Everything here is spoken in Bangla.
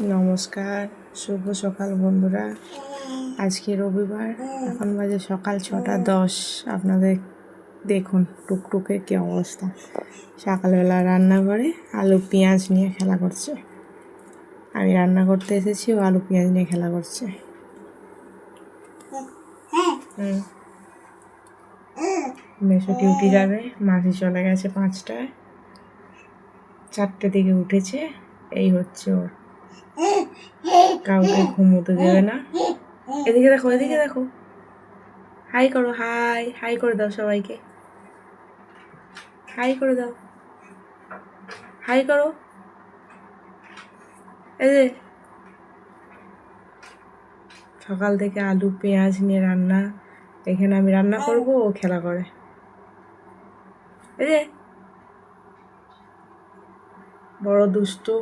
নমস্কার, শুভ সকাল বন্ধুরা। আজকে রবিবার, এখন বাজে সকাল 6:10। আপনাদের দেখুন টুকটুকের কী অবস্থা। সকালবেলা রান্নাঘরে আলু পেঁয়াজ নিয়ে খেলা করছে। আমি রান্না করতে এসেছি, ও আলু পেঁয়াজ নিয়ে খেলা করছে। মেসো ডিউটি যাবে, মাসি চলে গেছে 5টায়, 4টে দিকে উঠেছে। এই হচ্ছে ওর, কাউকে ঘুমোতে দেবে না। এদিকে দেখো, এদিকে দেখো, হাই করো, হাই হাই করে দাও সবাইকে, হাই করে দাও, হাই করো। এই যে সকাল থেকে আলু পেঁয়াজ নিয়ে রান্না, এখানে আমি রান্না করব, ও খেলা করে। এই যে বড় দুষ্টু।